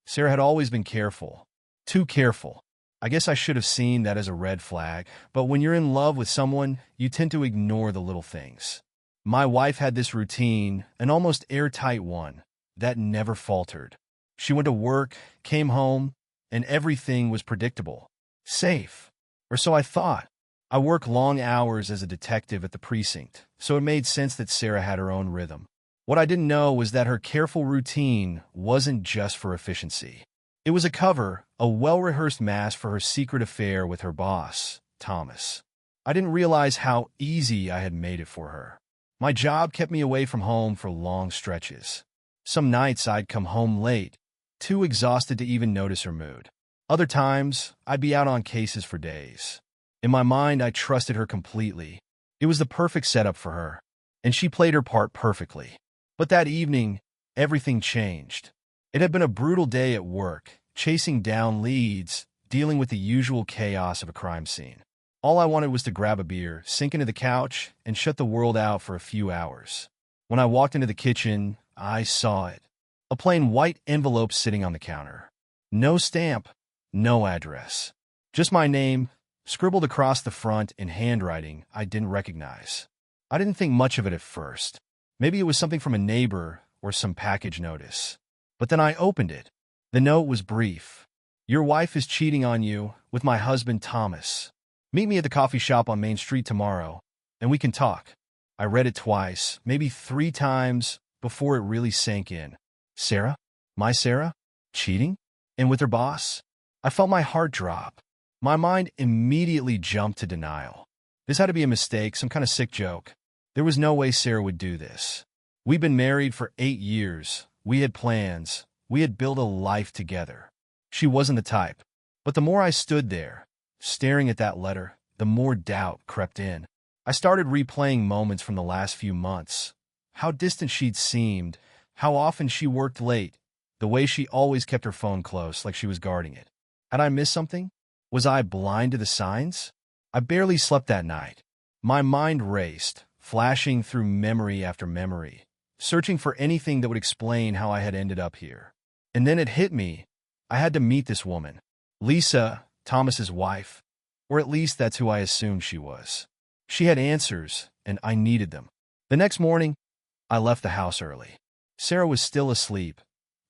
Sarah had always been careful. Too careful. I guess I should have seen that as a red flag, but when you're in love with someone, you tend to ignore the little things. My wife had this routine, an almost airtight one, that never faltered. She went to work, came home, and everything was predictable. Safe. Or so I thought. I work long hours as a detective at the precinct, so it made sense that Sarah had her own rhythm. What I didn't know was that her careful routine wasn't just for efficiency. It was a cover, a well-rehearsed mask for her secret affair with her boss, Thomas. I didn't realize how easy I had made it for her. My job kept me away from home for long stretches. Some nights I'd come home late, too exhausted to even notice her mood. Other times, I'd be out on cases for days. In my mind, I trusted her completely. It was the perfect setup for her, and she played her part perfectly. But that evening, everything changed. It had been a brutal day at work, chasing down leads, dealing with the usual chaos of a crime scene. All I wanted was to grab a beer, sink into the couch, and shut the world out for a few hours. When I walked into the kitchen, I saw it. A plain white envelope sitting on the counter. No stamp, no address. Just my name, scribbled across the front in handwriting I didn't recognize. I didn't think much of it at first. Maybe it was something from a neighbor or some package notice. But then I opened it. The note was brief. Your wife is cheating on you with my husband Thomas. Meet me at the coffee shop on Main Street tomorrow, and we can talk. I read it twice, maybe 3 times, before it really sank in. Sarah? My Sarah? Cheating? And with her boss? I felt my heart drop. My mind immediately jumped to denial. This had to be a mistake, some kind of sick joke. There was no way Sarah would do this. We'd been married for 8 years. We had plans. We had built a life together. She wasn't the type. But the more I stood there, staring at that letter, the more doubt crept in. I started replaying moments from the last few months. How distant she'd seemed, how often she worked late, the way she always kept her phone close, like she was guarding it. Had I missed something? Was I blind to the signs? I barely slept that night. My mind raced, flashing through memory after memory, searching for anything that would explain how I had ended up here. And then it hit me. I had to meet this woman. Lisa, Thomas's wife. Or at least that's who I assumed she was. She had answers, and I needed them. The next morning, I left the house early. Sarah was still asleep,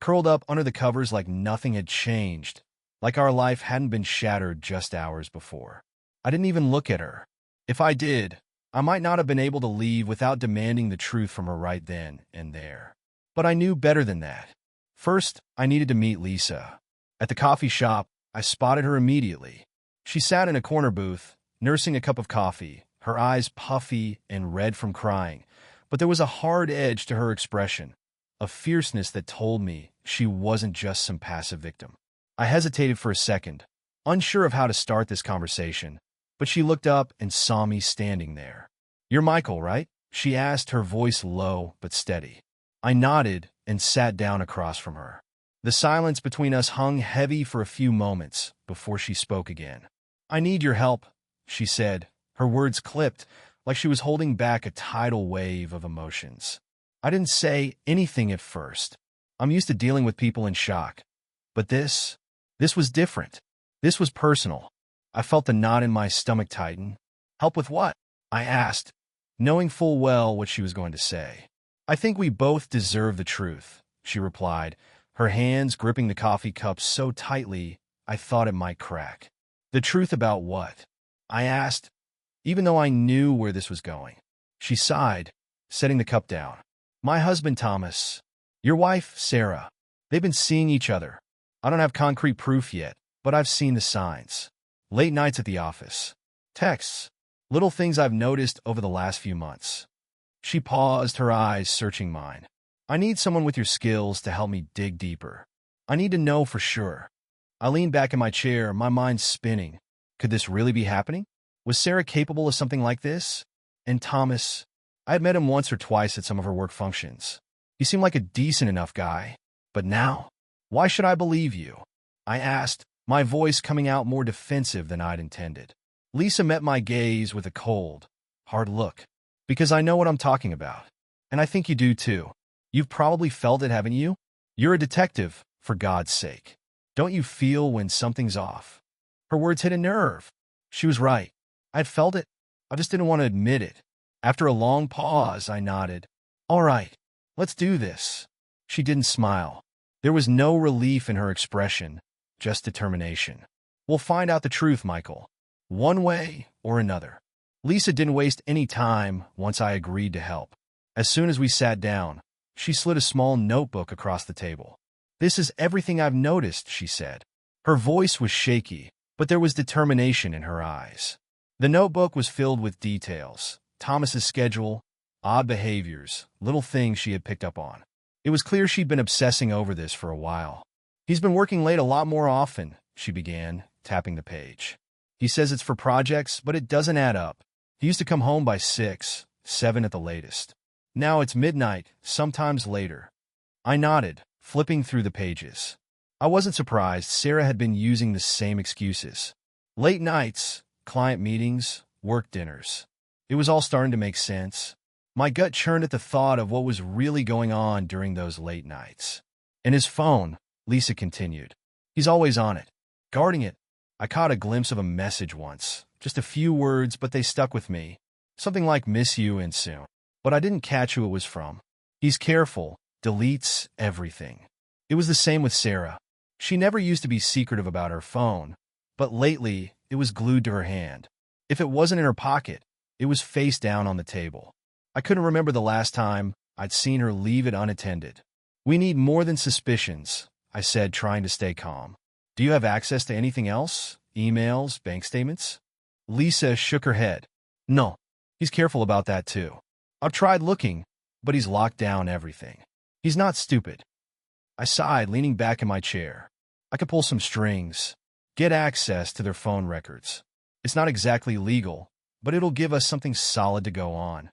curled up under the covers like nothing had changed, like our life hadn't been shattered just hours before. I didn't even look at her. If I did, I might not have been able to leave without demanding the truth from her right then and there. But I knew better than that. First, I needed to meet Lisa. At the coffee shop, I spotted her immediately. She sat in a corner booth, nursing a cup of coffee, her eyes puffy and red from crying. But there was a hard edge to her expression, a fierceness that told me she wasn't just some passive victim. I hesitated for a second, unsure of how to start this conversation, but she looked up and saw me standing there. "You're Michael, right?" she asked, her voice low but steady. I nodded and sat down across from her. The silence between us hung heavy for a few moments before she spoke again. "I need your help," she said, her words clipped, like she was holding back a tidal wave of emotions. I didn't say anything at first. I'm used to dealing with people in shock. But this was different. This was personal. I felt the knot in my stomach tighten. "Help with what?" I asked, knowing full well what she was going to say. "I think we both deserve the truth," she replied, her hands gripping the coffee cup so tightly I thought it might crack. "The truth about what?" I asked, even though I knew where this was going. She sighed, setting the cup down. "My husband, Thomas. Your wife, Sarah. They've been seeing each other. I don't have concrete proof yet, but I've seen the signs. Late nights at the office. Texts. Little things I've noticed over the last few months." She paused, her eyes searching mine. "I need someone with your skills to help me dig deeper. I need to know for sure." I leaned back in my chair, my mind spinning. Could this really be happening? Was Sarah capable of something like this? And Thomas? I had met him once or twice at some of her work functions. He seemed like a decent enough guy. But now? "Why should I believe you?" I asked, my voice coming out more defensive than I'd intended. Lisa met my gaze with a cold, hard look. "Because I know what I'm talking about. And I think you do too. You've probably felt it, haven't you? You're a detective, For God's sake. Don't you feel when something's off? Her words hit a nerve. She was right. I'd felt it. I just didn't want to admit it. After a long pause, I nodded. All right, let's do this. She didn't smile. There was no relief in her expression, just determination. We'll find out the truth, Michael. One way or another. Lisa didn't waste any time once I agreed to help. As soon as we sat down, she slid a small notebook across the table. This is everything I've noticed, she said. Her voice was shaky, but there was determination in her eyes. The notebook was filled with details, Thomas's schedule, odd behaviors, little things she had picked up on. It was clear she'd been obsessing over this for a while. He's been working late a lot more often, she began, tapping the page. He says it's for projects, but it doesn't add up. He used to come home by 6, 7 at the latest. Now it's midnight, sometimes later. I nodded, flipping through the pages. I wasn't surprised. Sarah had been using the same excuses. Late nights, client meetings, work dinners. It was all starting to make sense. My gut churned at the thought of what was really going on during those late nights. And his phone, Lisa continued. He's always on it, guarding it. I caught a glimpse of a message once. Just a few words, but they stuck with me. Something like miss you and soon. But I didn't catch who it was from. He's careful, deletes everything. It was the same with Sarah. She never used to be secretive about her phone, but lately it was glued to her hand. If it wasn't in her pocket, it was face down on the table. I couldn't remember the last time I'd seen her leave it unattended. We need more than suspicions, I said, trying to stay calm. Do you have access to anything else? Emails, bank statements? Lisa shook her head. No, he's careful about that too. I've tried looking, but he's locked down everything. He's not stupid. I sighed, leaning back in my chair. I could pull some strings, get access to their phone records. It's not exactly legal, but it'll give us something solid to go on.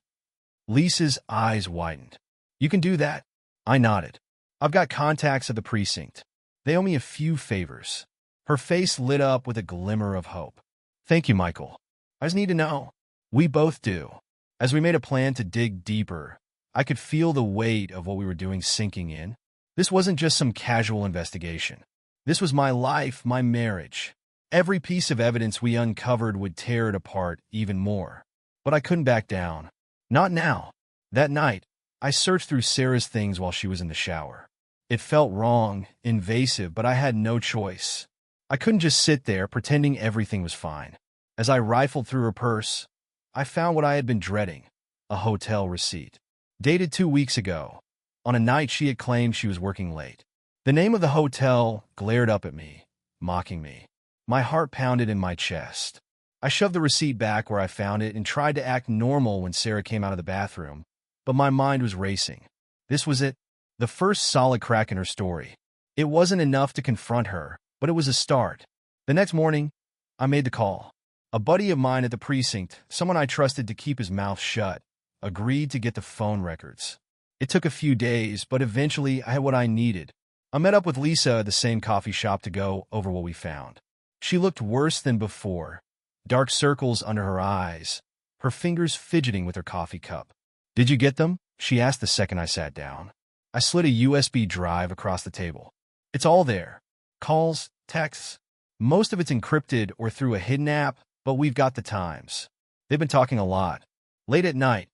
Lisa's eyes widened. You can do that? I nodded. I've got contacts at the precinct. They owe me a few favors. Her face lit up with a glimmer of hope. Thank you, Michael. I just need to know. We both do. As we made a plan to dig deeper, I could feel the weight of what we were doing sinking in. This wasn't just some casual investigation. This was my life, my marriage. Every piece of evidence we uncovered would tear it apart even more. But I couldn't back down. Not now. That night, I searched through Sarah's things while she was in the shower. It felt wrong, invasive, but I had no choice. I couldn't just sit there pretending everything was fine. As I rifled through her purse, I found what I had been dreading, a hotel receipt. Dated 2 weeks ago, on a night she had claimed she was working late. The name of the hotel glared up at me, mocking me. My heart pounded in my chest. I shoved the receipt back where I found it and tried to act normal when Sarah came out of the bathroom, but my mind was racing. This was it, the first solid crack in her story. It wasn't enough to confront her, but it was a start. The next morning, I made the call. A buddy of mine at the precinct, someone I trusted to keep his mouth shut, agreed to get the phone records. It took a few days, but eventually I had what I needed. I met up with Lisa at the same coffee shop to go over what we found. She looked worse than before, dark circles under her eyes, her fingers fidgeting with her coffee cup. Did you get them? She asked the second I sat down. I slid a USB drive across the table. It's all there. Calls, texts. Most of it's encrypted or through a hidden app, but we've got the times. They've been talking a lot. Late at night,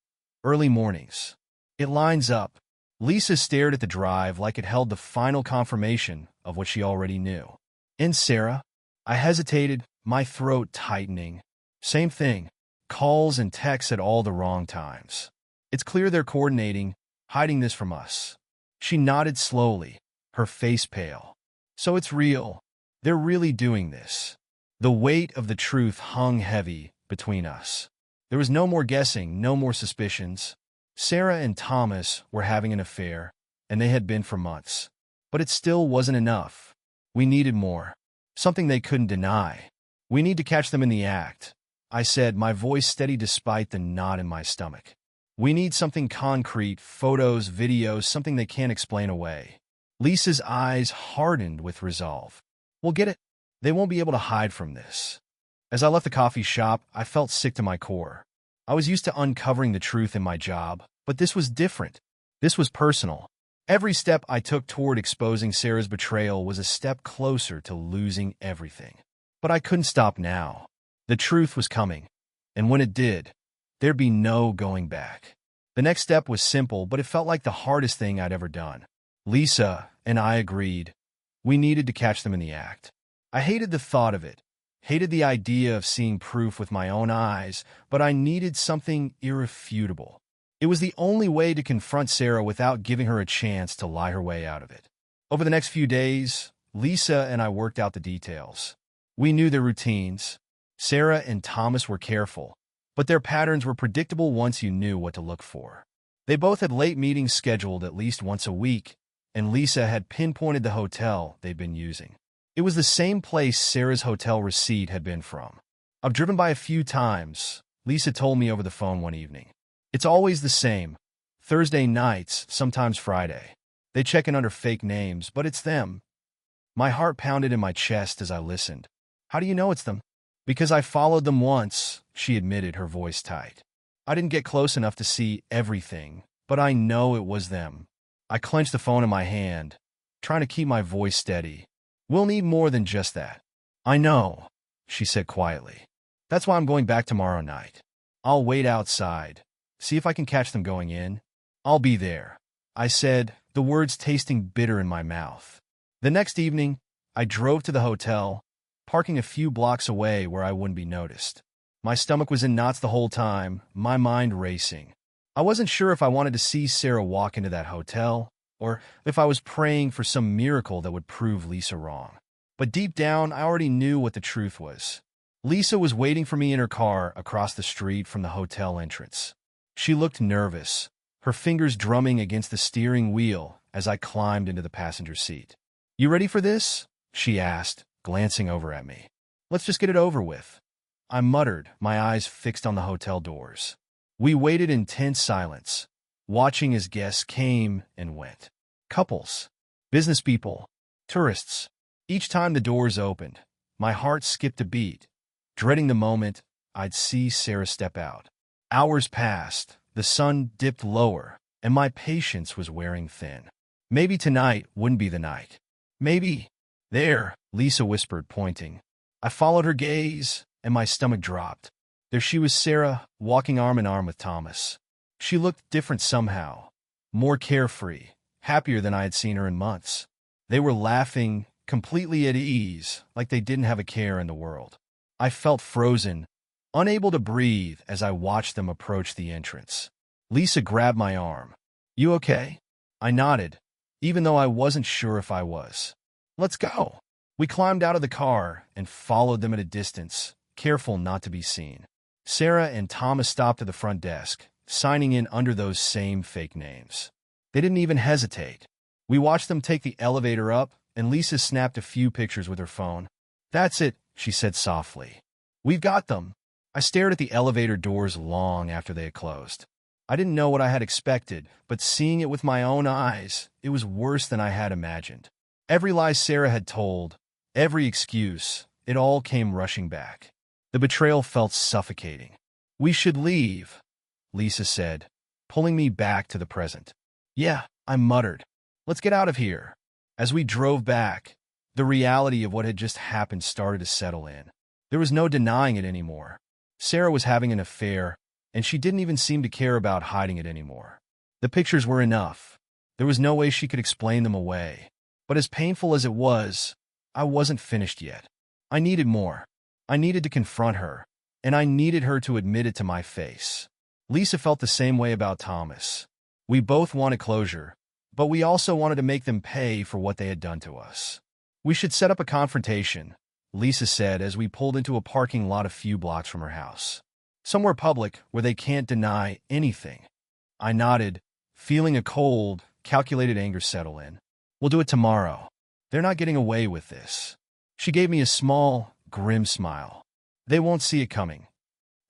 early mornings. It lines up. Lisa stared at the drive like it held the final confirmation of what she already knew. And Sarah? I hesitated, my throat tightening. Same thing. Calls and texts at all the wrong times. It's clear they're coordinating, hiding this from us. She nodded slowly, her face pale. So it's real. They're really doing this. The weight of the truth hung heavy between us. There was no more guessing, no more suspicions. Sarah and Thomas were having an affair, and they had been for months. But it still wasn't enough. We needed more. Something they couldn't deny. We need to catch them in the act, I said, my voice steady despite the knot in my stomach. We need something concrete, photos, videos, something they can't explain away. Lisa's eyes hardened with resolve. We'll get it. They won't be able to hide from this. As I left the coffee shop, I felt sick to my core. I was used to uncovering the truth in my job, but this was different. This was personal. Every step I took toward exposing Sarah's betrayal was a step closer to losing everything. But I couldn't stop now. The truth was coming, and when it did, there'd be no going back. The next step was simple, but it felt like the hardest thing I'd ever done. Lisa and I agreed. We needed to catch them in the act. I hated the thought of it, hated the idea of seeing proof with my own eyes, but I needed something irrefutable. It was the only way to confront Sarah without giving her a chance to lie her way out of it. Over the next few days, Lisa and I worked out the details. We knew their routines. Sarah and Thomas were careful, but their patterns were predictable once you knew what to look for. They both had late meetings scheduled at least once a week, and Lisa had pinpointed the hotel they'd been using. It was the same place Sarah's hotel receipt had been from. "I've driven by a few times," Lisa told me over the phone one evening. "It's always the same. Thursday nights, sometimes Friday. They check in under fake names, but it's them." My heart pounded in my chest as I listened. "How do you know it's them?" "Because I followed them once," she admitted, her voice tight. "I didn't get close enough to see everything, but I know it was them." I clenched the phone in my hand, trying to keep my voice steady. "We'll need more than just that." "I know," she said quietly. "That's why I'm going back tomorrow night. I'll wait outside, see if I can catch them going in. I'll be there," I said, the words tasting bitter in my mouth. The next evening, I drove to the hotel, parking a few blocks away where I wouldn't be noticed. My stomach was in knots the whole time, my mind racing. I wasn't sure if I wanted to see Sarah walk into that hotel, or if I was praying for some miracle that would prove Lisa wrong. But deep down, I already knew what the truth was. Lisa was waiting for me in her car across the street from the hotel entrance. She looked nervous, her fingers drumming against the steering wheel as I climbed into the passenger seat. "You ready for this?" she asked, glancing over at me. "Let's just get it over with." I muttered, my eyes fixed on the hotel doors. We waited in tense silence, watching as guests came and went. Couples, business people, tourists. Each time the doors opened, my heart skipped a beat, dreading the moment I'd see Sarah step out. Hours passed, the sun dipped lower, and my patience was wearing thin. Maybe tonight wouldn't be the night. Maybe. "There," Lisa whispered, pointing. I followed her gaze, and my stomach dropped. There she was, Sarah, walking arm in arm with Thomas. She looked different somehow, more carefree, happier than I had seen her in months. They were laughing, completely at ease, like they didn't have a care in the world. I felt frozen, unable to breathe as I watched them approach the entrance. Lisa grabbed my arm. "You okay?" I nodded, even though I wasn't sure if I was. "Let's go." We climbed out of the car and followed them at a distance, careful not to be seen. Sarah and Thomas stopped at the front desk, signing in under those same fake names. They didn't even hesitate. We watched them take the elevator up, and Lisa snapped a few pictures with her phone. "That's it," she said softly. "We've got them." I stared at the elevator doors long after they had closed. I didn't know what I had expected, but seeing it with my own eyes, it was worse than I had imagined. Every lie Sarah had told, every excuse, it all came rushing back. The betrayal felt suffocating. "We should leave," Lisa said, pulling me back to the present. "Yeah," I muttered. "Let's get out of here." As we drove back, the reality of what had just happened started to settle in. There was no denying it anymore. Sarah was having an affair, and she didn't even seem to care about hiding it anymore. The pictures were enough. There was no way she could explain them away. But as painful as it was, I wasn't finished yet. I needed more. I needed to confront her, and I needed her to admit it to my face. Lisa felt the same way about Thomas. We both wanted closure, but we also wanted to make them pay for what they had done to us. "We should set up a confrontation," Lisa said as we pulled into a parking lot a few blocks from her house. "Somewhere public where they can't deny anything." I nodded, feeling a cold, calculated anger settle in. "We'll do it tomorrow. They're not getting away with this." She gave me a small, grim smile. "They won't see it coming."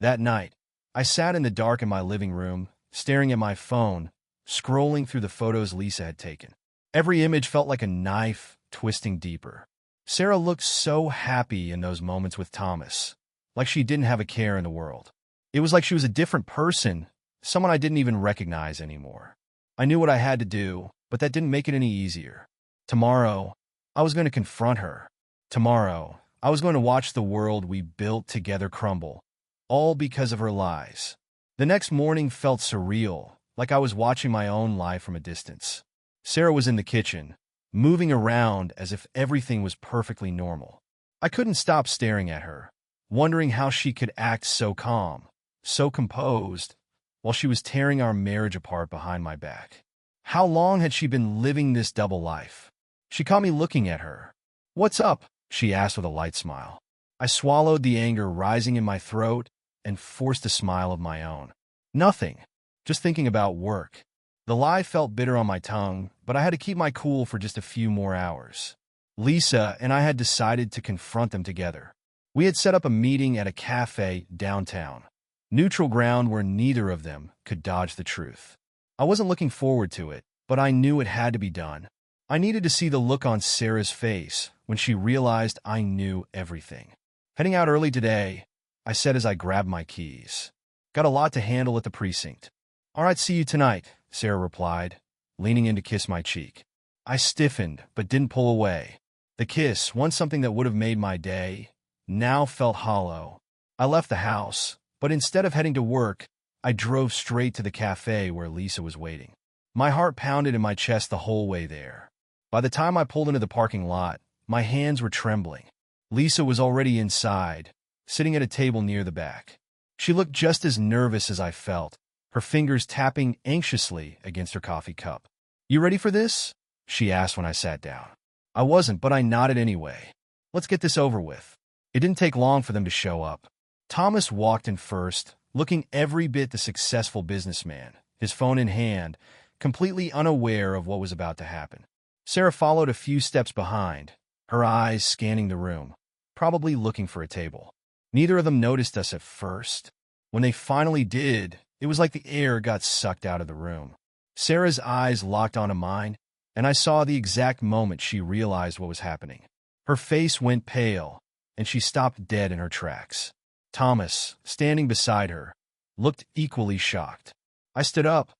That night, I sat in the dark in my living room, staring at my phone, scrolling through the photos Lisa had taken. Every image felt like a knife twisting deeper. Sarah looked so happy in those moments with Thomas, like she didn't have a care in the world. It was like she was a different person, someone I didn't even recognize anymore. I knew what I had to do, but that didn't make it any easier. Tomorrow, I was going to confront her. Tomorrow, I was going to watch the world we built together crumble, all because of her lies. The next morning felt surreal, like I was watching my own life from a distance. Sarah was in the kitchen, moving around as if everything was perfectly normal. I couldn't stop staring at her, wondering how she could act so calm, so composed, while she was tearing our marriage apart behind my back. How long had she been living this double life? She caught me looking at her. "What's up?" she asked with a light smile. I swallowed the anger rising in my throat and forced a smile of my own. "Nothing. Just thinking about work." The lie felt bitter on my tongue, but I had to keep my cool for just a few more hours. Lisa and I had decided to confront them together. We had set up a meeting at a cafe downtown, neutral ground where neither of them could dodge the truth. I wasn't looking forward to it, but I knew it had to be done. I needed to see the look on Sarah's face when she realized I knew everything. "Heading out early today," I said as I grabbed my keys. "Got a lot to handle at the precinct." "All right, see you tonight," Sarah replied, leaning in to kiss my cheek. I stiffened, but didn't pull away. The kiss, once something that would have made my day, now felt hollow. I left the house, but instead of heading to work, I drove straight to the cafe where Lisa was waiting. My heart pounded in my chest the whole way there. By the time I pulled into the parking lot, my hands were trembling. Lisa was already inside, sitting at a table near the back. She looked just as nervous as I felt, her fingers tapping anxiously against her coffee cup. "You ready for this?" she asked when I sat down. I wasn't, but I nodded anyway. "Let's get this over with." It didn't take long for them to show up. Thomas walked in first, looking every bit the successful businessman, his phone in hand, completely unaware of what was about to happen. Sarah followed a few steps behind, her eyes scanning the room, probably looking for a table. Neither of them noticed us at first. When they finally did, it was like the air got sucked out of the room. Sarah's eyes locked onto mine, and I saw the exact moment she realized what was happening. Her face went pale, and she stopped dead in her tracks. Thomas, standing beside her, looked equally shocked. I stood up,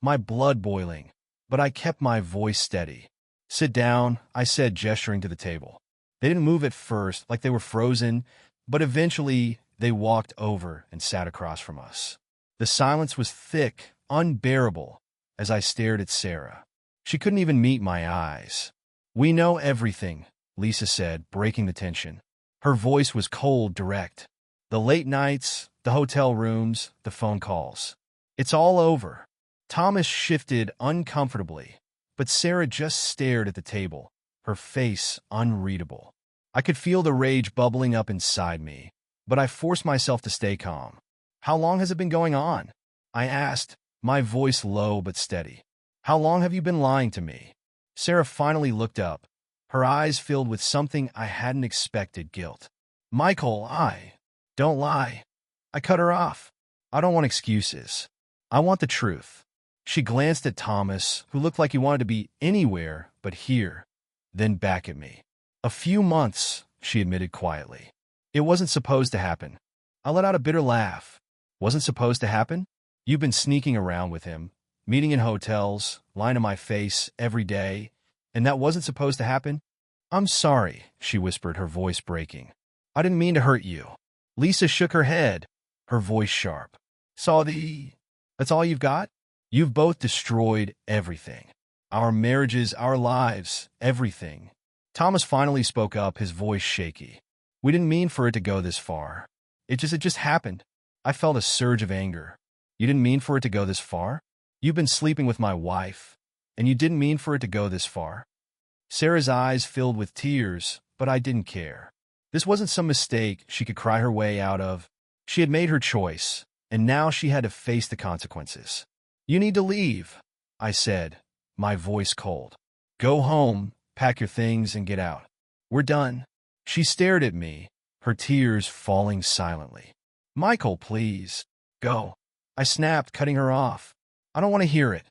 my blood boiling, but I kept my voice steady. "Sit down," I said, gesturing to the table. They didn't move at first, like they were frozen, but eventually they walked over and sat across from us. The silence was thick, unbearable, as I stared at Sarah. She couldn't even meet my eyes. "We know everything," Lisa said, breaking the tension. Her voice was cold, direct. "The late nights, the hotel rooms, the phone calls. It's all over." Thomas shifted uncomfortably, but Sarah just stared at the table, her face unreadable. I could feel the rage bubbling up inside me, but I forced myself to stay calm. "How long has it been going on?" I asked, my voice low but steady. "How long have you been lying to me?" Sarah finally looked up, her eyes filled with something I hadn't expected: guilt. "Michael, don't lie." I cut her off. "I don't want excuses. I want the truth." She glanced at Thomas, who looked like he wanted to be anywhere but here, then back at me. "A few months," she admitted quietly. "It wasn't supposed to happen." I let out a bitter laugh. "Wasn't supposed to happen? You've been sneaking around with him, meeting in hotels, lying to my face every day, and that wasn't supposed to happen?" "I'm sorry," she whispered, her voice breaking. "I didn't mean to hurt you." Lisa shook her head, her voice sharp. "That's all you've got? You've both destroyed everything. Our marriages, our lives, everything." Thomas finally spoke up, his voice shaky. "We didn't mean for it to go this far. It just happened." I felt a surge of anger. "You didn't mean for it to go this far? You've been sleeping with my wife, and you didn't mean for it to go this far?" Sarah's eyes filled with tears, but I didn't care. This wasn't some mistake she could cry her way out of. She had made her choice, and now she had to face the consequences. "You need to leave," I said, my voice cold. "Go home, pack your things, and get out. We're done." She stared at me, her tears falling silently. "Michael, please. Go." I snapped, cutting her off. "I don't want to hear it."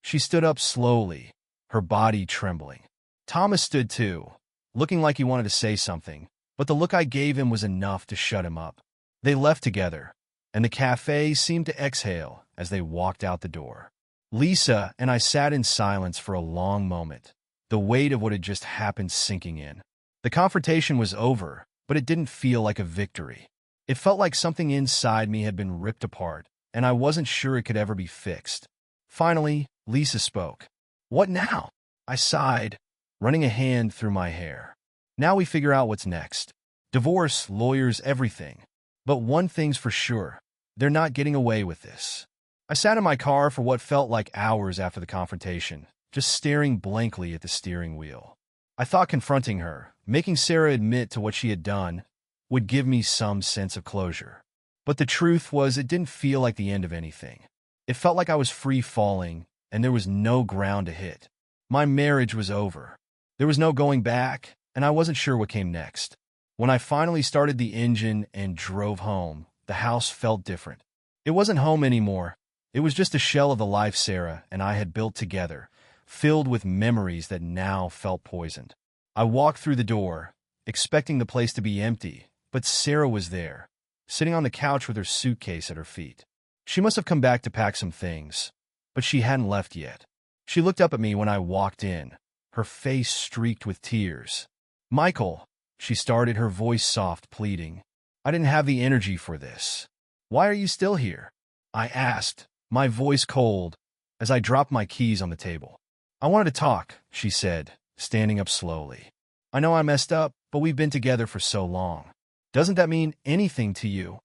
She stood up slowly, her body trembling. Thomas stood too, looking like he wanted to say something, but the look I gave him was enough to shut him up. They left together, and the cafe seemed to exhale as they walked out the door. Lisa and I sat in silence for a long moment, the weight of what had just happened sinking in. The confrontation was over, but it didn't feel like a victory. It felt like something inside me had been ripped apart, and I wasn't sure it could ever be fixed. Finally, Lisa spoke. "What now?" I sighed, running a hand through my hair. "Now we figure out what's next. Divorce, lawyers, everything. But one thing's for sure, they're not getting away with this." I sat in my car for what felt like hours after the confrontation, just staring blankly at the steering wheel. I thought confronting her, making Sarah admit to what she had done, would give me some sense of closure. But the truth was, it didn't feel like the end of anything. It felt like I was free falling, and there was no ground to hit. My marriage was over. There was no going back, and I wasn't sure what came next. When I finally started the engine and drove home, the house felt different. It wasn't home anymore. It was just a shell of the life Sarah and I had built together, filled with memories that now felt poisoned. I walked through the door, expecting the place to be empty, but Sarah was there, sitting on the couch with her suitcase at her feet. She must have come back to pack some things, but she hadn't left yet. She looked up at me when I walked in, her face streaked with tears. "Michael," she started, her voice soft, pleading. "I didn't have the energy for this. Why are you still here?" I asked, my voice cold, as I dropped my keys on the table. "I wanted to talk," she said, standing up slowly. "I know I messed up, but we've been together for so long. Doesn't that mean anything to you?"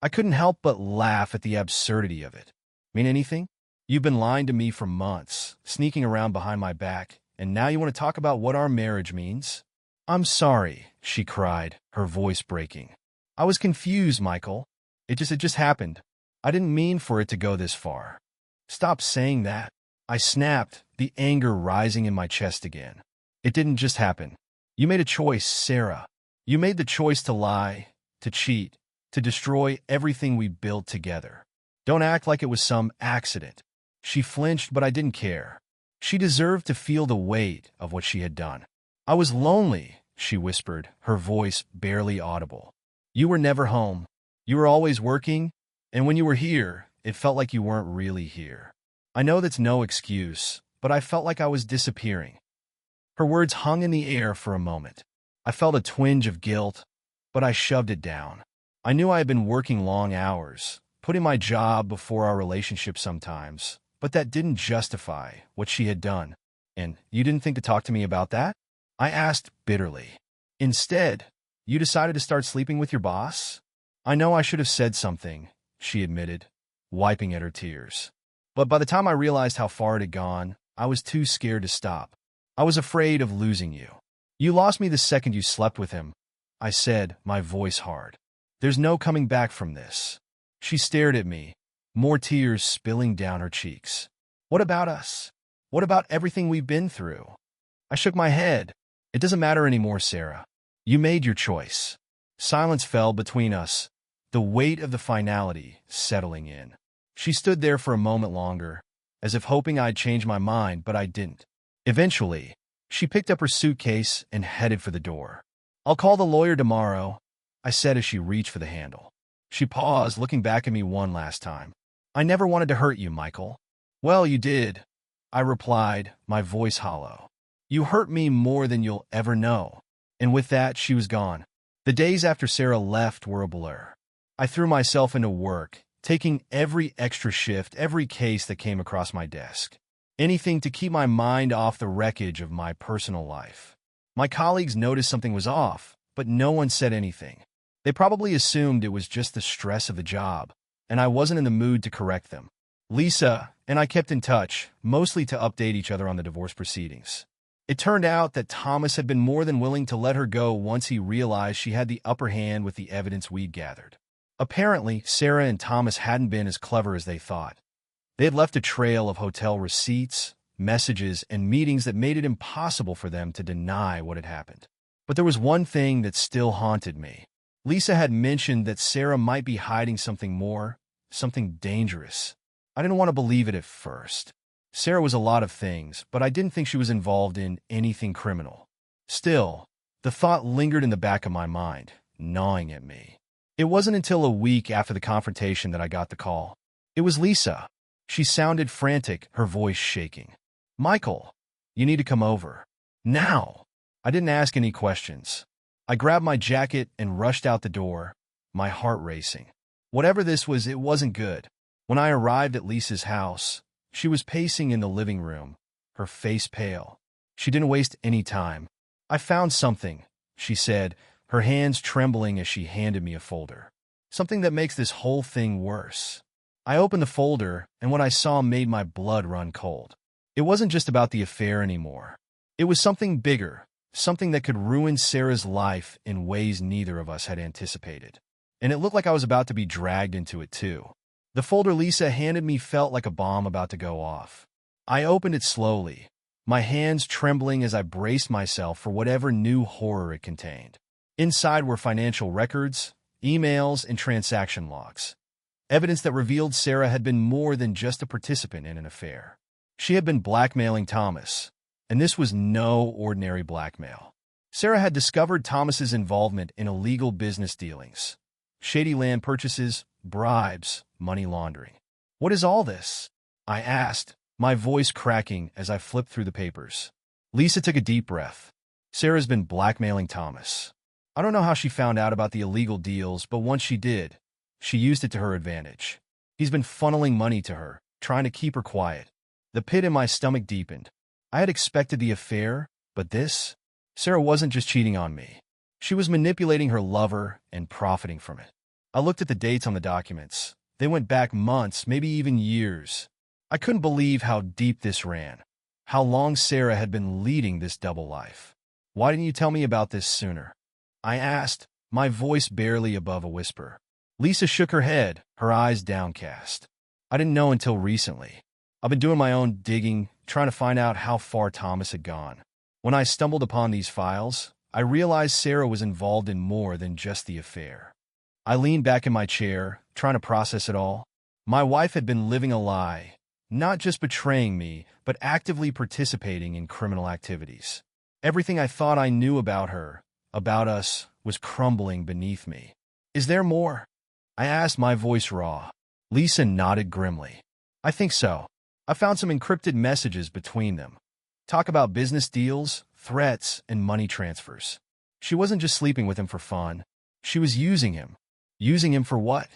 I couldn't help but laugh at the absurdity of it. "Mean anything? You've been lying to me for months, sneaking around behind my back, and now you want to talk about what our marriage means?" "I'm sorry," she cried, her voice breaking. "I was confused, Michael. It just happened. I didn't mean for it to go this far." "Stop saying that," I snapped, the anger rising in my chest again. "It didn't just happen. You made a choice, Sarah. You made the choice to lie, to cheat, to destroy everything we built together. Don't act like it was some accident." She flinched, but I didn't care. She deserved to feel the weight of what she had done. "I was lonely," she whispered, her voice barely audible. "You were never home. You were always working, and when you were here, it felt like you weren't really here. I know that's no excuse, but I felt like I was disappearing." Her words hung in the air for a moment. I felt a twinge of guilt, but I shoved it down. I knew I had been working long hours, putting my job before our relationship sometimes, but that didn't justify what she had done. "And you didn't think to talk to me about that?" I asked bitterly. "Instead, you decided to start sleeping with your boss?" "I know I should have said something," she admitted, wiping at her tears. "But by the time I realized how far it had gone, I was too scared to stop. I was afraid of losing you." "You lost me the second you slept with him," I said, my voice hard. "There's no coming back from this." She stared at me, more tears spilling down her cheeks. "What about us? What about everything we've been through?" I shook my head. "It doesn't matter anymore, Sarah. You made your choice." Silence fell between us, the weight of the finality settling in. She stood there for a moment longer, as if hoping I'd change my mind, but I didn't. Eventually, she picked up her suitcase and headed for the door. "I'll call the lawyer tomorrow," I said as she reached for the handle. She paused, looking back at me one last time. "I never wanted to hurt you, Michael." "Well, you did," I replied, my voice hollow. "You hurt me more than you'll ever know." And with that, she was gone. The days after Sarah left were a blur. I threw myself into work, taking every extra shift, every case that came across my desk. Anything to keep my mind off the wreckage of my personal life. My colleagues noticed something was off, but no one said anything. They probably assumed it was just the stress of the job, and I wasn't in the mood to correct them. Lisa and I kept in touch, mostly to update each other on the divorce proceedings. It turned out that Thomas had been more than willing to let her go once he realized she had the upper hand with the evidence we'd gathered. Apparently, Sarah and Thomas hadn't been as clever as they thought. They had left a trail of hotel receipts, messages, and meetings that made it impossible for them to deny what had happened. But there was one thing that still haunted me. Lisa had mentioned that Sarah might be hiding something more, something dangerous. I didn't want to believe it at first. Sarah was a lot of things, but I didn't think she was involved in anything criminal. Still, the thought lingered in the back of my mind, gnawing at me. It wasn't until a week after the confrontation that I got the call. It was Lisa. She sounded frantic, her voice shaking. "Michael, you need to come over. Now!" I didn't ask any questions. I grabbed my jacket and rushed out the door, my heart racing. Whatever this was, it wasn't good. When I arrived at Lisa's house, she was pacing in the living room, her face pale. She didn't waste any time. "I found something," she said, her hands trembling as she handed me a folder. "Something that makes this whole thing worse." I opened the folder, and what I saw made my blood run cold. It wasn't just about the affair anymore. It was something bigger, something that could ruin Sarah's life in ways neither of us had anticipated. And it looked like I was about to be dragged into it too. The folder Lisa handed me felt like a bomb about to go off. I opened it slowly, my hands trembling as I braced myself for whatever new horror it contained. Inside were financial records, emails, and transaction logs. Evidence that revealed Sarah had been more than just a participant in an affair. She had been blackmailing Thomas, and this was no ordinary blackmail. Sarah had discovered Thomas's involvement in illegal business dealings, shady land purchases, bribes, money laundering. "What is all this?" I asked, my voice cracking as I flipped through the papers. Lisa took a deep breath. "Sarah's been blackmailing Thomas. I don't know how she found out about the illegal deals, but once she did, she used it to her advantage. He's been funneling money to her, trying to keep her quiet." The pit in my stomach deepened. I had expected the affair, but this? Sarah wasn't just cheating on me. She was manipulating her lover and profiting from it. I looked at the dates on the documents. They went back months, maybe even years. I couldn't believe how deep this ran, how long Sarah had been leading this double life. "Why didn't you tell me about this sooner?" I asked, my voice barely above a whisper. Lisa shook her head, her eyes downcast. "I didn't know until recently. I've been doing my own digging, trying to find out how far Thomas had gone. When I stumbled upon these files, I realized Sarah was involved in more than just the affair." I leaned back in my chair, trying to process it all. My wife had been living a lie, not just betraying me, but actively participating in criminal activities. Everything I thought I knew about her, about us, was crumbling beneath me. "Is there more?" I asked, my voice raw. Lisa nodded grimly. "I think so. I found some encrypted messages between them. Talk about business deals, threats, and money transfers. She wasn't just sleeping with him for fun. She was using him. Using him for what?"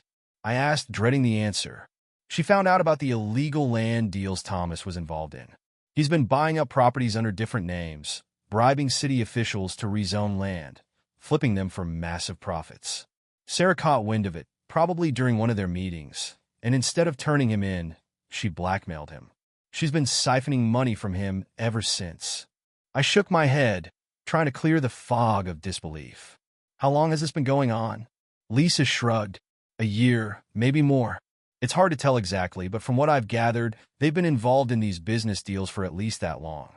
I asked, dreading the answer. "She found out about the illegal land deals Thomas was involved in. He's been buying up properties under different names, bribing city officials to rezone land, flipping them for massive profits. Sarah caught wind of it, probably during one of their meetings, and instead of turning him in, she blackmailed him. She's been siphoning money from him ever since." I shook my head, trying to clear the fog of disbelief. "How long has this been going on?" Lisa shrugged. "A year, maybe more. It's hard to tell exactly, but from what I've gathered, they've been involved in these business deals for at least that long."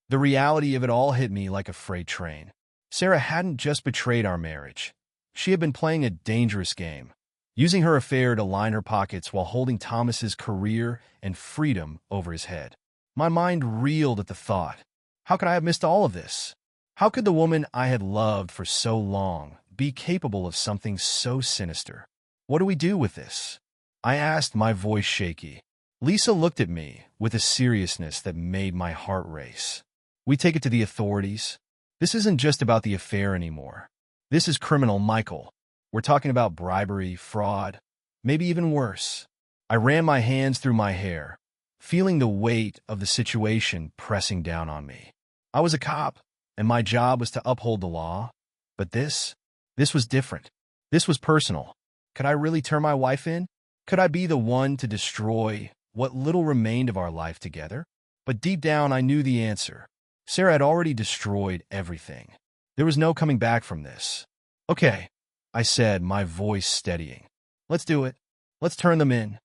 The reality of it all hit me like a freight train. Sarah hadn't just betrayed our marriage. She had been playing a dangerous game, using her affair to line her pockets while holding Thomas's career and freedom over his head. My mind reeled at the thought. How could I have missed all of this? How could the woman I had loved for so long be capable of something so sinister? "What do we do with this?" I asked, my voice shaky. Lisa looked at me with a seriousness that made my heart race. "We take it to the authorities. This isn't just about the affair anymore. This is criminal, Michael. We're talking about bribery, fraud, maybe even worse." I ran my hands through my hair, feeling the weight of the situation pressing down on me. I was a cop, and my job was to uphold the law. But this was different. This was personal. Could I really turn my wife in? Could I be the one to destroy what little remained of our life together? But deep down, I knew the answer. Sarah had already destroyed everything. There was no coming back from this. "Okay," I said, my voice steadying. "Let's do it. Let's turn them in."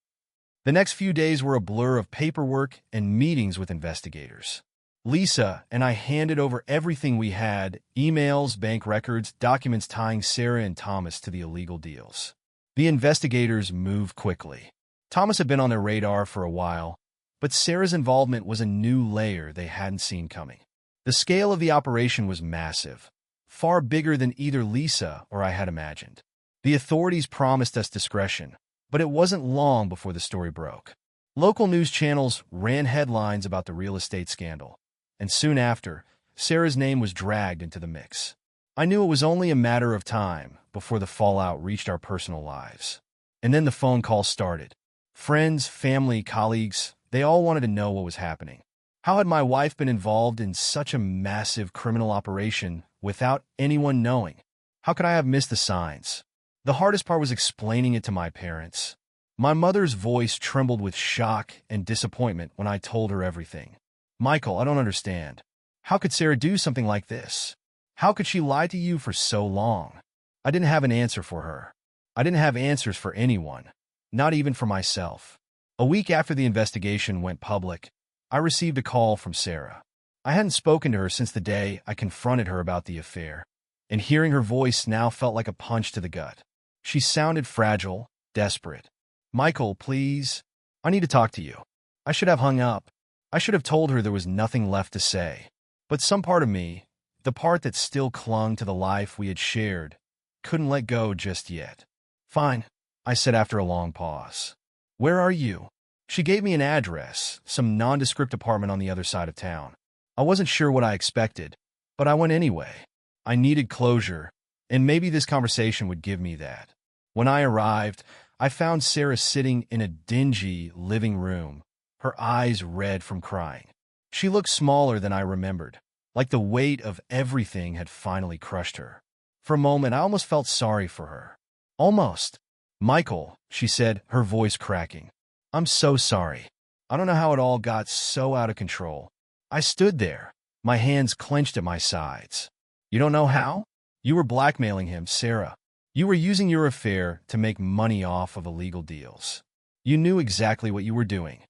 The next few days were a blur of paperwork and meetings with investigators. Lisa and I handed over everything we had: emails, bank records, documents tying Sarah and Thomas to the illegal deals. The investigators moved quickly. Thomas had been on their radar for a while, but Sarah's involvement was a new layer they hadn't seen coming. The scale of the operation was massive, far bigger than either Lisa or I had imagined. The authorities promised us discretion, but it wasn't long before the story broke. Local news channels ran headlines about the real estate scandal, and soon after, Sarah's name was dragged into the mix. I knew it was only a matter of time before the fallout reached our personal lives. And then the phone calls started. Friends, family, colleagues, they all wanted to know what was happening. How had my wife been involved in such a massive criminal operation without anyone knowing? How could I have missed the signs? The hardest part was explaining it to my parents. My mother's voice trembled with shock and disappointment when I told her everything. "Michael, I don't understand. How could Sarah do something like this? How could she lie to you for so long?" I didn't have an answer for her. I didn't have answers for anyone, not even for myself. A week after the investigation went public, I received a call from Sarah. I hadn't spoken to her since the day I confronted her about the affair, and hearing her voice now felt like a punch to the gut. She sounded fragile, desperate. "Michael, please. I need to talk to you." I should have hung up. I should have told her there was nothing left to say. But some part of me, the part that still clung to the life we had shared, couldn't let go just yet. "Fine," I said after a long pause. "Where are you?" She gave me an address, some nondescript apartment on the other side of town. I wasn't sure what I expected, but I went anyway. I needed closure, and maybe this conversation would give me that. When I arrived, I found Sarah sitting in a dingy living room, her eyes red from crying. She looked smaller than I remembered, like the weight of everything had finally crushed her. For a moment, I almost felt sorry for her. Almost. "Michael," she said, her voice cracking. "I'm so sorry. I don't know how it all got so out of control." I stood there, my hands clenched at my sides. "You don't know how? You were blackmailing him, Sarah. You were using your affair to make money off of illegal deals. You knew exactly what you were doing."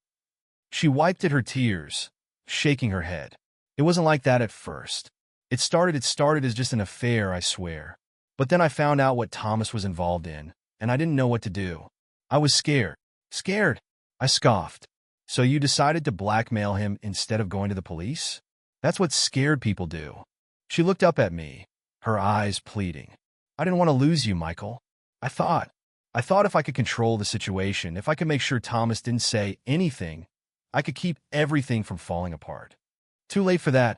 She wiped at her tears, shaking her head. "It wasn't like that at first. It started as just an affair, I swear. But then I found out what Thomas was involved in, and I didn't know what to do. I was scared." "Scared?" I scoffed. "So you decided to blackmail him instead of going to the police? That's what scared people do." She looked up at me, her eyes pleading. "I didn't want to lose you, Michael. I thought if I could control the situation, if I could make sure Thomas didn't say anything, I could keep everything from falling apart." "Too late for that,"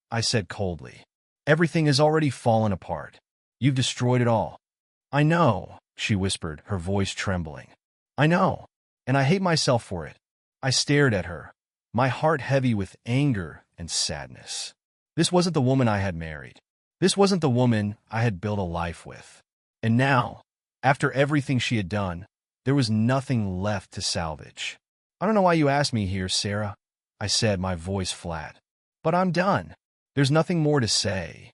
I said coldly. "Everything has already fallen apart. You've destroyed it all." "I know," she whispered, her voice trembling. "I know, and I hate myself for it." I stared at her, my heart heavy with anger and sadness. This wasn't the woman I had married. This wasn't the woman I had built a life with. And now, after everything she had done, there was nothing left to salvage. "I don't know why you asked me here, Sarah," I said, my voice flat. "But I'm done. There's nothing more to say."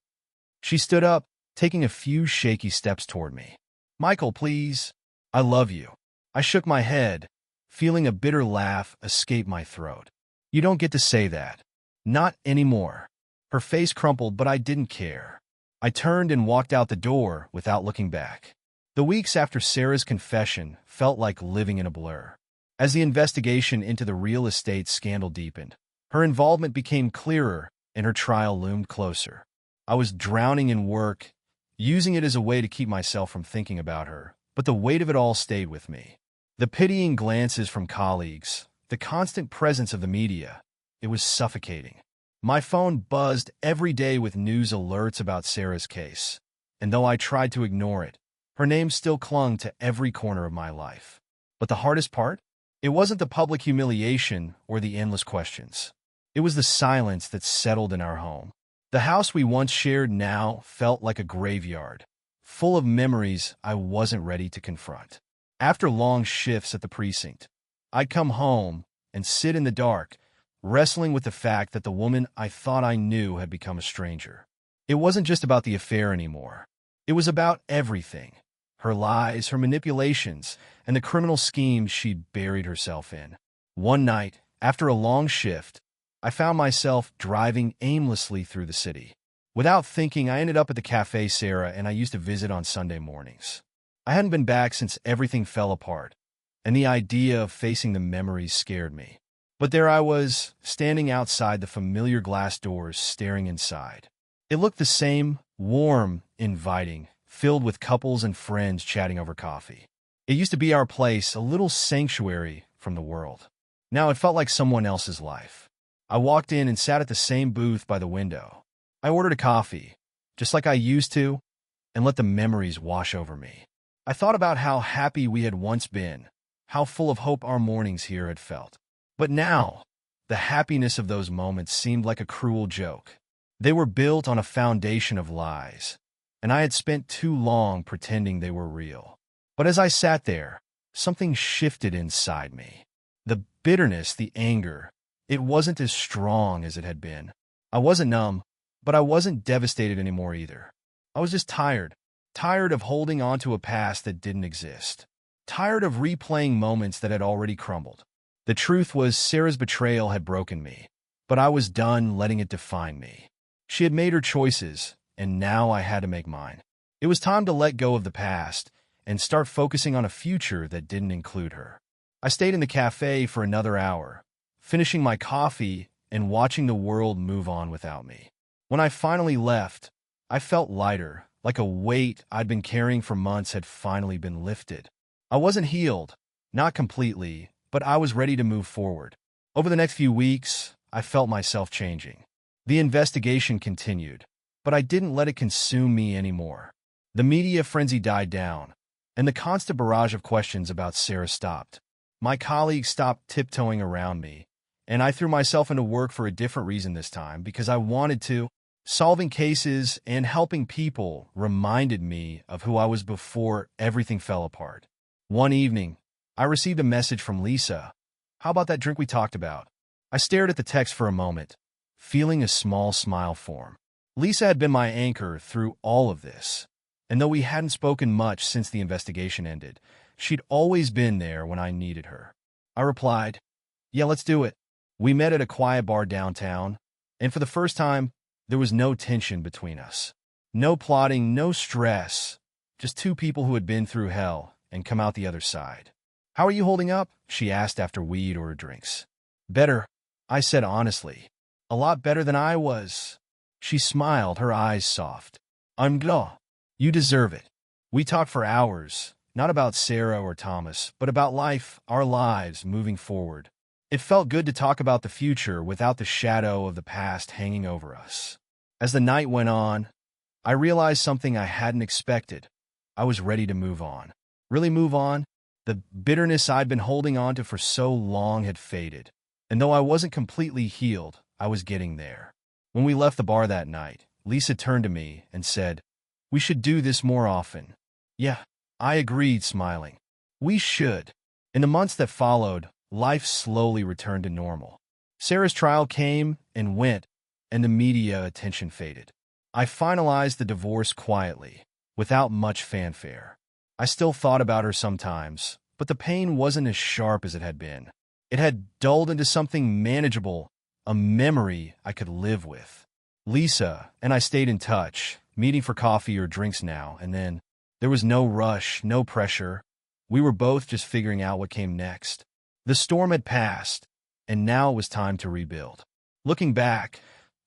She stood up, taking a few shaky steps toward me. "Michael, please. I love you." I shook my head, feeling a bitter laugh escape my throat. "You don't get to say that. Not anymore." Her face crumpled, but I didn't care. I turned and walked out the door without looking back. The weeks after Sarah's confession felt like living in a blur. As the investigation into the real estate scandal deepened, her involvement became clearer and her trial loomed closer. I was drowning in work, using it as a way to keep myself from thinking about her, but the weight of it all stayed with me. The pitying glances from colleagues, the constant presence of the media, it was suffocating. My phone buzzed every day with news alerts about Sarah's case, and though I tried to ignore it, her name still clung to every corner of my life. But the hardest part? It wasn't the public humiliation or the endless questions. It was the silence that settled in our home. The house we once shared now felt like a graveyard, full of memories I wasn't ready to confront. After long shifts at the precinct, I'd come home and sit in the dark, wrestling with the fact that the woman I thought I knew had become a stranger. It wasn't just about the affair anymore. It was about everything. Her lies, her manipulations, and the criminal schemes she'd buried herself in. One night, after a long shift, I found myself driving aimlessly through the city. Without thinking, I ended up at the cafe Sarah and I used to visit on Sunday mornings. I hadn't been back since everything fell apart, and the idea of facing the memories scared me. But there I was, standing outside the familiar glass doors, staring inside. It looked the same, warm, inviting, filled with couples and friends chatting over coffee. It used to be our place, a little sanctuary from the world. Now it felt like someone else's life. I walked in and sat at the same booth by the window. I ordered a coffee, just like I used to, and let the memories wash over me. I thought about how happy we had once been, how full of hope our mornings here had felt. But now, the happiness of those moments seemed like a cruel joke. They were built on a foundation of lies, and I had spent too long pretending they were real. But as I sat there, something shifted inside me. The bitterness, the anger, it wasn't as strong as it had been. I wasn't numb, but I wasn't devastated anymore either. I was just tired of holding on to a past that didn't exist, tired of replaying moments that had already crumbled. The truth was Sarah's betrayal had broken me, but I was done letting it define me. She had made her choices, and now I had to make mine. It was time to let go of the past and start focusing on a future that didn't include her. I stayed in the cafe for another hour, finishing my coffee and watching the world move on without me. When I finally left, I felt lighter, like a weight I'd been carrying for months had finally been lifted. I wasn't healed, not completely, but I was ready to move forward. Over the next few weeks, I felt myself changing. The investigation continued, but I didn't let it consume me anymore. The media frenzy died down, and the constant barrage of questions about Sarah stopped. My colleagues stopped tiptoeing around me, and I threw myself into work for a different reason this time, because I wanted to. Solving cases and helping people reminded me of who I was before everything fell apart. One evening, I received a message from Lisa. "How about that drink we talked about?" I stared at the text for a moment, feeling a small smile form. Lisa had been my anchor through all of this, and though we hadn't spoken much since the investigation ended, she'd always been there when I needed her. I replied, "Yeah, let's do it." We met at a quiet bar downtown, and for the first time, there was no tension between us. No plotting, no stress, just two people who had been through hell and come out the other side. "How are you holding up?" she asked after we'd ordered drinks. "Better," I said honestly. "A lot better than I was." She smiled, her eyes soft. "I'm glad. You deserve it." We talked for hours, not about Sarah or Thomas, but about life, our lives moving forward. It felt good to talk about the future without the shadow of the past hanging over us. As the night went on, I realized something I hadn't expected. I was ready to move on. Really move on. The bitterness I'd been holding on to for so long had faded. And though I wasn't completely healed, I was getting there. When we left the bar that night, Lisa turned to me and said, "We should do this more often." "Yeah," I agreed, smiling. "We should." In the months that followed, life slowly returned to normal. Sarah's trial came and went, and the media attention faded. I finalized the divorce quietly, without much fanfare. I still thought about her sometimes, but the pain wasn't as sharp as it had been. It had dulled into something manageable, a memory I could live with. Lisa and I stayed in touch, meeting for coffee or drinks now and then. There was no rush, no pressure. We were both just figuring out what came next. The storm had passed, and now it was time to rebuild. Looking back,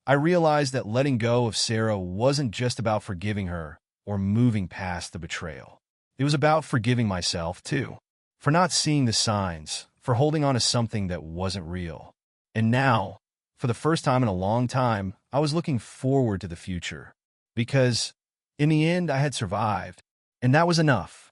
I realized that letting go of Sarah wasn't just about forgiving her or moving past the betrayal. It was about forgiving myself, too, for not seeing the signs, for holding on to something that wasn't real. And now, for the first time in a long time, I was looking forward to the future. Because, in the end, I had survived, and that was enough.